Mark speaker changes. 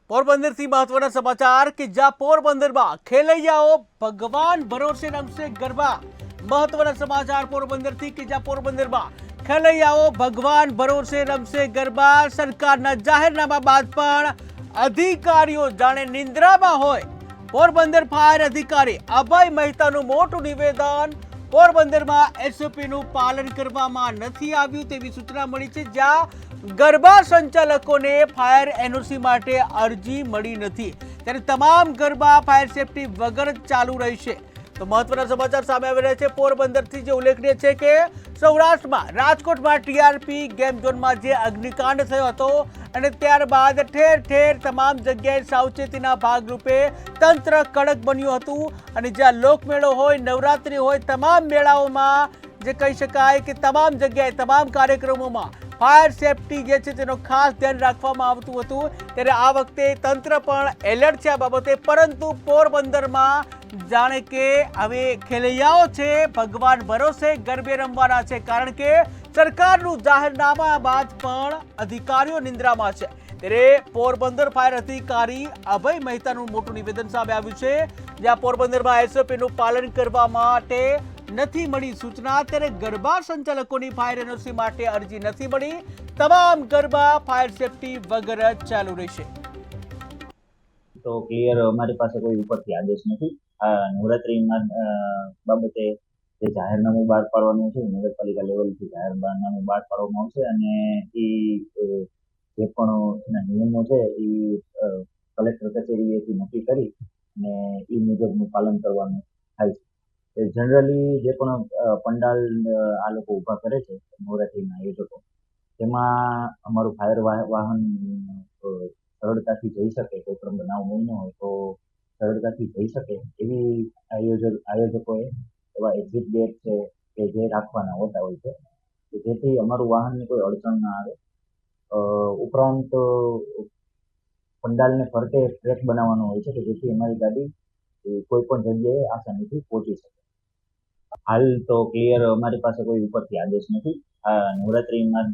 Speaker 1: પોરબંદરથી મહત્વના સમાચાર કે જ્યાં પોરબંદરમાં ખેલૈયાઓ ભગવાન ભરોસે રમશે ગરબા। મહત્વના સમાચાર પોરબંદરથી કે જ્યાં પોરબંદરમાં ખેલૈયાઓ ભગવાન ભરોસે રમશે ગરબા। સરકારના જાહેરનામા બાદ પણ અધિકારીઓ જાણે નિંદ્રામાં હોય। પોરબંદર ફાયર અધિકારી અભય મહેતાનું મોટું નિવેદન। પોરબંદરમાં એસઓપીનું પાલન કરવામાં નથી આવ્યું તેવી સૂચના મળી છે, જ્યાં ગરબા સંચાલકોને ફાયર એનઓસી માટે અરજી મળી નથી, ત્યારે તમામ ગરબા ફાયર સેફટી વગર જ ચાલુ રહેશે। તો મહત્વના સમાચાર સામે આવી રહ્યા છે પોરબંદરથી, જે ઉલ્લેખનીય છે કે સૌરાષ્ટ્રમાં રાજકોટમાં ટીઆરપી ગેમ ઝોનમાં જે અગ્નિકાંડ થયો હતો અને ત્યારબાદ ઠેર ઠેર તમામ જગ્યાએ સાવચેતીના ભાગરૂપે તંત્ર કડક બન્યું હતું અને જ્યાં લોકમેળો હોય, નવરાત્રી હોય, તમામ મેળાઓમાં જે કહી શકાય કે તમામ જગ્યાએ તમામ કાર્યક્રમોમાં ફાયર સેફટી જે છે તેનો ખાસ ધ્યાન રાખવામાં આવતું હતું, ત્યારે આ વખતે તંત્ર પણ એલર્ટ છે આ બાબતે। પરંતુ પોરબંદરમાં જાણે કે હવે ખેલૈયાઓ છે ભગવાન ભરોસે ગરબે રમવાના છે, કારણ કે સરકારનું જાહેરનામા બાદ પણ અધિકારીઓ નિંદ્રામાં છે। ત્યારે પોરબંદર ફાયર અધિકારી અભય મહેતાનું મોટું નિવેદન સામે આવ્યું છે, જ્યાં પોરબંદરમાં એસઓપીનું પાલન કરવા માટે નથી મળી સૂચના, ત્યારે ગરબા સંચાલકોની ફાયર એનઓસી માટે અરજી નથી મળી। તમામ ગરબા ફાયર સેફટી વગર જ ચાલુ રહેશે।
Speaker 2: તો ક્લિયર અમારી પાસે કોઈ ઉપરથી આદેશ નથી। આ નવરાત્રીમાં બાબતે જે જાહેરનામું બહાર પાડવાનું છે, નગરપાલિકા લેવલથી જાહેરનામું બહાર પાડવામાં આવશે અને એ જે પણ એના નિયમો છે એ કલેક્ટર કચેરીએથી નક્કી કરી અને એ મુજબનું પાલન કરવાનું થાય છે। જનરલી જે પણ પંડાલ આ લોકો ઊભા કરે છે નવરાત્રીના આયોજકો, તેમાં અમારું ફાયર વાહન સરળતાથી જઈ શકે, કોઈ પણ બનાવ બન્યો હોય તો સરળતાથી જઈ શકે એવી આયોજકોએ એવા એક્ઝિટ ગેટ છે કે જે રાખવાના હોતા હોય છે, જેથી અમારું વાહનની કોઈ અડચણ ના આવે। ઉપરાંત પંડાલને ફરતે ટ્રેક બનાવવાનો હોય છે કે જેથી અમારી ગાડી કોઈ પણ જગ્યાએ આસાનીથી પહોંચી શકે। હાલ તો ક્લિયર અમારી પાસે કોઈ ઉપરથી આદેશ નથી। આ નવરાત્રીમાં